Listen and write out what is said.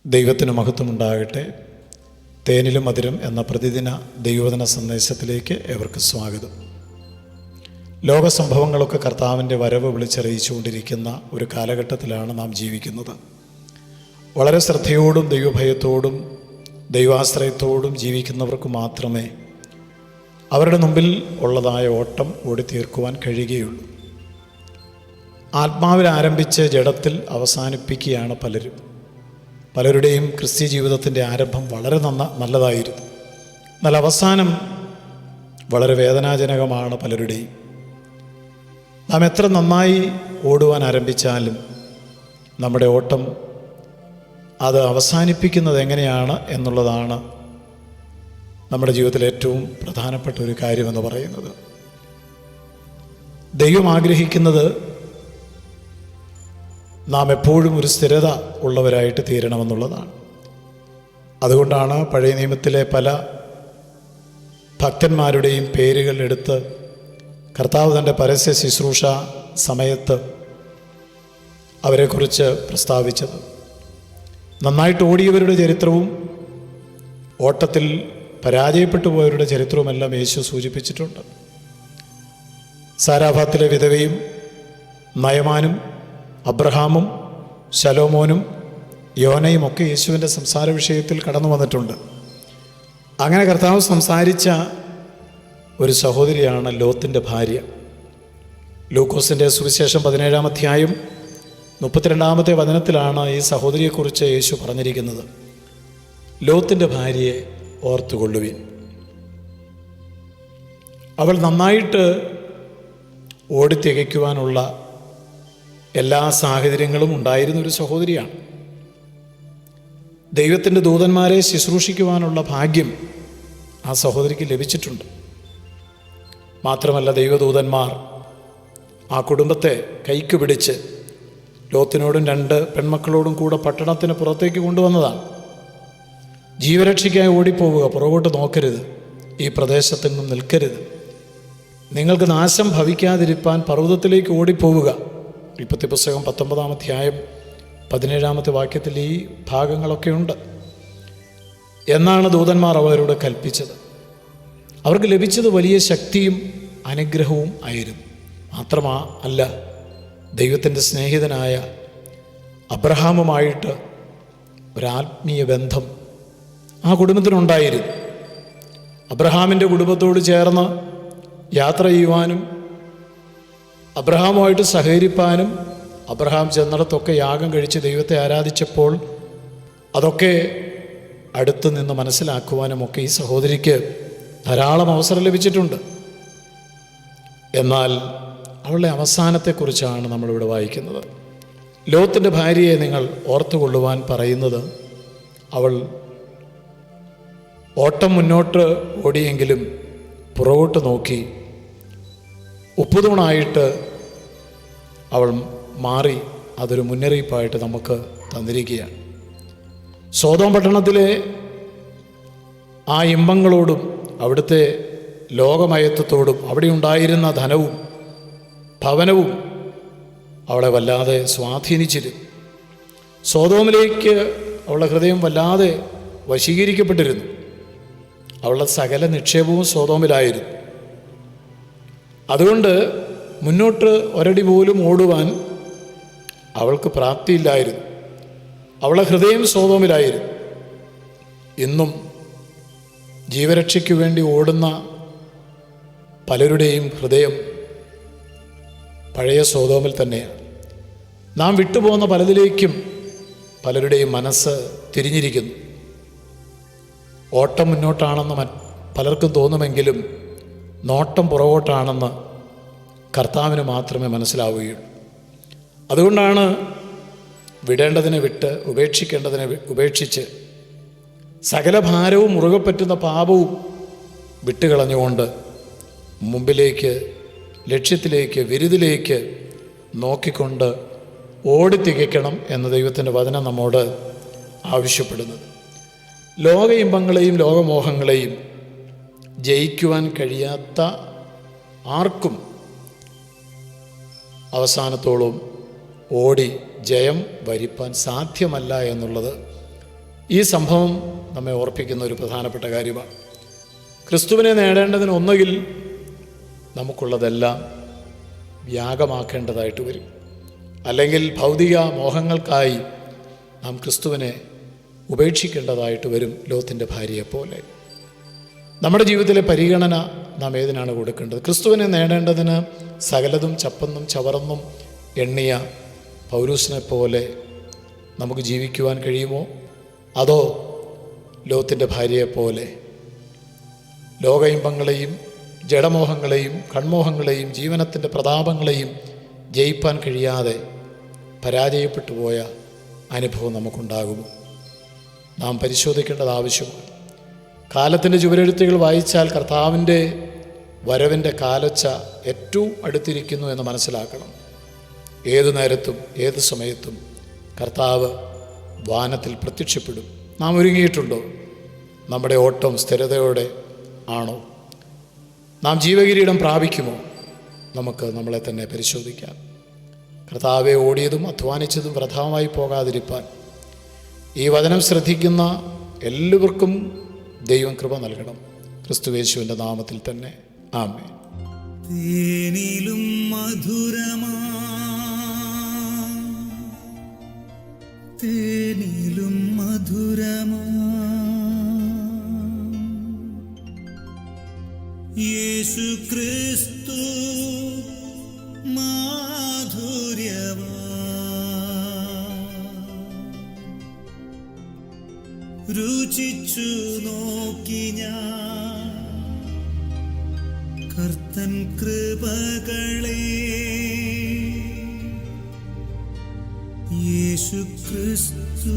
ദൈവത്തിന് മഹത്വമുണ്ടാകട്ടെ. തേനിലും മധുരം എന്ന പ്രതിദിന ദൈവവചന സന്ദേശത്തിലേക്ക് ഏവർക്കും സ്വാഗതം. ലോക സംഭവങ്ങളൊക്കെ കർത്താവിൻ്റെ വരവ് വിളിച്ചറിയിച്ചുകൊണ്ടിരിക്കുന്ന ഒരു കാലഘട്ടത്തിലാണ് നാം ജീവിക്കുന്നത്. വളരെ ശ്രദ്ധയോടും ദൈവഭയത്തോടും ദൈവാശ്രയത്തോടും ജീവിക്കുന്നവർക്ക് മാത്രമേ അവരുടെ മുമ്പിൽ ഉള്ളതായ ഓട്ടം ഓടിത്തീർക്കുവാൻ കഴിയുകയുള്ളൂ. ആത്മാവിൽ ആരംഭിച്ച് ജഡത്തിൽ അവസാനിപ്പിക്കുകയാണ് പലരുടെയും ക്രിസ്ത്യ ജീവിതത്തിൻ്റെ ആരംഭം വളരെ നല്ലതായിരുന്നു. എന്നാൽ അവസാനം വളരെ വേദനാജനകമാണ് പലരുടെയും. നാം എത്ര നന്നായി ഓടുവാൻ ആരംഭിച്ചാലും നമ്മുടെ ഓട്ടം അത് അവസാനിപ്പിക്കുന്നത് എങ്ങനെയാണ് എന്നുള്ളതാണ് നമ്മുടെ ജീവിതത്തിൽ ഏറ്റവും പ്രധാനപ്പെട്ട ഒരു കാര്യമെന്ന് പറയുന്നത്. ദൈവം ആഗ്രഹിക്കുന്നത് നാം എപ്പോഴും ഒരു സ്ഥിരത ഉള്ളവരായിട്ട് തീരണമെന്നുള്ളതാണ്. അതുകൊണ്ടാണ് പഴയ നിയമത്തിലെ പല ഭക്തന്മാരുടെയും പേരുകൾ എടുത്ത് കർത്താവ് തൻ്റെ പരസ്യ ശുശ്രൂഷ സമയത്ത് അവരെക്കുറിച്ച് പ്രസ്താവിച്ചത്. നന്നായിട്ട് ഓടിയവരുടെ ചരിത്രവും ഓട്ടത്തിൽ പരാജയപ്പെട്ടു പോയവരുടെ ചരിത്രവുമെല്ലാം യേശു സൂചിപ്പിച്ചിട്ടുണ്ട്. സാരാഫാത്തിലെ വിധവയും നയമാനും അബ്രഹാമും ശലോമോനും യോനയും ഒക്കെ യേശുവിൻ്റെ സംസാര വിഷയത്തിൽ കടന്നു വന്നിട്ടുണ്ട്. അങ്ങനെ കർത്താവ് സംസാരിച്ച ഒരു സഹോദരിയാണ് ലോത്തിൻ്റെ ഭാര്യ. ലൂക്കോസിൻ്റെ സുവിശേഷം 17-ാം അധ്യായം 32-ാമത്തെ വചനത്തിലാണ് ഈ സഹോദരിയെക്കുറിച്ച് യേശു പറഞ്ഞിരിക്കുന്നത്. ലോത്തിൻ്റെ ഭാര്യയെ ഓർത്തുകൊള്ളുവിൻ. അവൾ നന്നായിട്ട് ഓടിത്തികയ്ക്കുവാനുള്ള എല്ലാ സാഹചര്യങ്ങളും ഉണ്ടായിരുന്ന ഒരു സഹോദരിയാണ്. ദൈവത്തിൻ്റെ ദൂതന്മാരെ ശുശ്രൂഷിക്കുവാനുള്ള ഭാഗ്യം ആ സഹോദരിക്ക് ലഭിച്ചിട്ടുണ്ട്. മാത്രമല്ല, ദൈവദൂതന്മാർ ആ കുടുംബത്തെ കൈക്ക് പിടിച്ച് ലോത്തിനോടും 2 പെൺമക്കളോടും കൂടെ പട്ടണത്തിന് പുറത്തേക്ക് കൊണ്ടുവന്നതാണ്. ജീവരക്ഷയ്ക്കായി ഓടിപ്പോവുക, പുറകോട്ട് നോക്കരുത്, ഈ പ്രദേശത്തെങ്ങും നിൽക്കരുത്, നിങ്ങൾക്ക് നാശം ഭവിക്കാതിരിപ്പാൻ പർവ്വതത്തിലേക്ക് ഓടിപ്പോവുക. ഉൽപ്പത്തി പുസ്തകം 19-ാം അധ്യായം 17-ാമത്തെ വാക്യത്തിൽ ഈ ഭാഗങ്ങളൊക്കെ ഉണ്ട് എന്നാണ് ദൂതന്മാർ അവരോട് കൽപ്പിച്ചത്. അവർക്ക് ലഭിച്ചത് വലിയ ശക്തിയും അനുഗ്രഹവും ആയിരുന്നു. മാത്രമല്ല, ദൈവത്തിൻ്റെ സ്നേഹിതനായ അബ്രഹാമുമായിട്ട് ഒരാത്മീയ ബന്ധം ആ കുടുംബത്തിനുണ്ടായിരുന്നു. അബ്രഹാമിൻ്റെ കുടുംബത്തോട് ചേർന്ന് യാത്ര ചെയ്യുവാനും അബ്രഹാമുമായിട്ട് സഹകരിപ്പാനും അബ്രഹാം ചെന്നിടത്തൊക്കെ യാഗം കഴിച്ച് ദൈവത്തെ ആരാധിച്ചപ്പോൾ അതൊക്കെ അടുത്ത് നിന്ന് മനസ്സിലാക്കുവാനുമൊക്കെ ഈ സഹോദരിക്ക് ധാരാളം അവസരം ലഭിച്ചിട്ടുണ്ട്. എന്നാൽ അവളുടെ അവസാനത്തെക്കുറിച്ചാണ് നമ്മളിവിടെ വായിക്കുന്നത്. ലോത്തിൻ്റെ ഭാര്യയെ നിങ്ങൾ ഓർത്തുകൊള്ളുവാൻ പറയുന്നത്, അവൾ ഓട്ടം മുന്നോട്ട് ഓടിയെങ്കിലും പുറകോട്ട് നോക്കി ഉപ്പുതൂണായിട്ട് അവൾ മാറി. അതൊരു മുന്നറിയിപ്പായിട്ട് നമുക്ക് തന്നിരിക്കുകയാണ്. സോദോം പട്ടണത്തിലെ ആ ഇമ്പങ്ങളോടും അവിടുത്തെ ലോകമയത്വത്തോടും അവിടെ ഉണ്ടായിരുന്ന ധനവും ഭവനവും അവളെ വല്ലാതെ സ്വാധീനിച്ചിരുന്നു. സോദോമിലേക്ക് അവളുടെ ഹൃദയം വല്ലാതെ വശീകരിക്കപ്പെട്ടിരുന്നു. അവളുടെ സകല നിക്ഷേപവും സോദോമിലായിരുന്നു. അതുകൊണ്ട് മുന്നോട്ട് ഒരടി പോലും ഓടുവാൻ അവൾക്ക് പ്രാപ്തിയില്ലായിരുന്നു. അവളുടെ ഹൃദയം സോദോമിലായിരുന്നു. ഇന്നും ജീവരക്ഷയ്ക്ക് വേണ്ടി ഓടുന്ന പലരുടെയും ഹൃദയം പഴയ സോദോമിൽ തന്നെയാണ്. നാം വിട്ടുപോകുന്ന പലതിലേക്കും പലരുടെയും മനസ്സ് തിരിഞ്ഞിരിക്കുന്നു. ഓട്ടം മുന്നോട്ടാണെന്ന് പലർക്കും തോന്നുമെങ്കിലും നോട്ടം പുറകോട്ടാണെന്ന് കർത്താവിന് മാത്രമേ മനസ്സിലാവുകയുള്ളൂ. അതുകൊണ്ടാണ് വിടേണ്ടതിനെ വിട്ട് ഉപേക്ഷിക്കേണ്ടതിനെ ഉപേക്ഷിച്ച് സകല ഭാരവും മുറുകെ പറ്റുന്ന പാപവും വിട്ടുകളഞ്ഞുകൊണ്ട് മുമ്പിലേക്ക്, ലക്ഷ്യത്തിലേക്ക്, വിരുദിലേക്ക് നോക്കിക്കൊണ്ട് ഓടിത്തികയ്ക്കണം എന്ന് ദൈവത്തിൻ്റെ വചനം നമ്മോട് ആവശ്യപ്പെടുന്നത്. ലോക ഇമ്പങ്ങളെയും ലോകമോഹങ്ങളെയും ജയിക്കുവാൻ കഴിയാത്ത ആർക്കും അവസാനത്തോളം ഓടി ജയം വരിപ്പാൻ സാധ്യമല്ല എന്നുള്ളത് ഈ സംഭവം നമ്മെ ഓർപ്പിക്കുന്ന ഒരു പ്രധാനപ്പെട്ട കാര്യമാണ്. ക്രിസ്തുവിനെ നേടേണ്ടതിന് ഒന്നുകിൽ നമുക്കുള്ളതെല്ലാം യാഗമാക്കേണ്ടതായിട്ട് വരും, അല്ലെങ്കിൽ ഭൗതിക മോഹങ്ങൾക്കായി നാം ക്രിസ്തുവിനെ ഉപേക്ഷിക്കേണ്ടതായിട്ട് വരും. ലോത്തിൻ്റെ ഭാര്യയെപ്പോലെ നമ്മുടെ ജീവിതത്തിലെ പരിഗണന നാം ഏതിനാണ് കൊടുക്കേണ്ടത്? ക്രിസ്തുവിനെ നേടേണ്ടതിന് സകലതും ചപ്പന്നും ചവറന്നും എണ്ണിയ പൗരൂസിനെ പോലെ നമുക്ക് ജീവിക്കുവാൻ കഴിയുമോ? അതോ ലോത്തിൻ്റെ ഭാര്യയെപ്പോലെ ലോക ഇമ്പങ്ങളെയും ജഡമോഹങ്ങളെയും കൺമോഹങ്ങളെയും ജീവനത്തിൻ്റെ പ്രതാപങ്ങളെയും ജയിപ്പാൻ കഴിയാതെ പരാജയപ്പെട്ടു പോയ അനുഭവം നമുക്കുണ്ടാകുമോ? നാം പരിശോധിക്കേണ്ടത് ആവശ്യമാണ്. കാലത്തിൻ്റെ ചുവരെഴുത്തുകൾ വായിച്ചാൽ കർത്താവിൻ്റെ വരവിൻ്റെ കാലൊച്ച ഏറ്റവും അടുത്തിരിക്കുന്നു എന്ന് മനസ്സിലാക്കണം. ഏതു നേരത്തും ഏത് സമയത്തും കർത്താവ് വാനത്തിൽ പ്രത്യക്ഷപ്പെടും. നാം ഒരുങ്ങിയിട്ടുണ്ടോ? നമ്മുടെ ഓട്ടം സ്ഥിരതയോടെ ആണോ? നാം ജീവകിരീടം പ്രാപിക്കുമോ? നമുക്ക് നമ്മളെ തന്നെ പരിശോധിക്കാം. കർത്താവെ, ഓടിയതും അധ്വാനിച്ചതും വൃഥാമായി പോകാതിരിപ്പാൻ ഈ വചനം ശ്രദ്ധിക്കുന്ന എല്ലാവർക്കും ദൈവം കൃപ നൽകണം. ക്രിസ്തുയേശുവിൻ്റെ നാമത്തിൽ തന്നെ ആമേൻ. തേനിലും മധുരമാ, തേനിലും മധുരമാ യേശു ക്രിസ്തു മാധുര്യമാ, രുചിച്ചു നോക്കി ഞാൻ കർത്തൻ കൃപകളെ. യേശു ക്രിസ്തു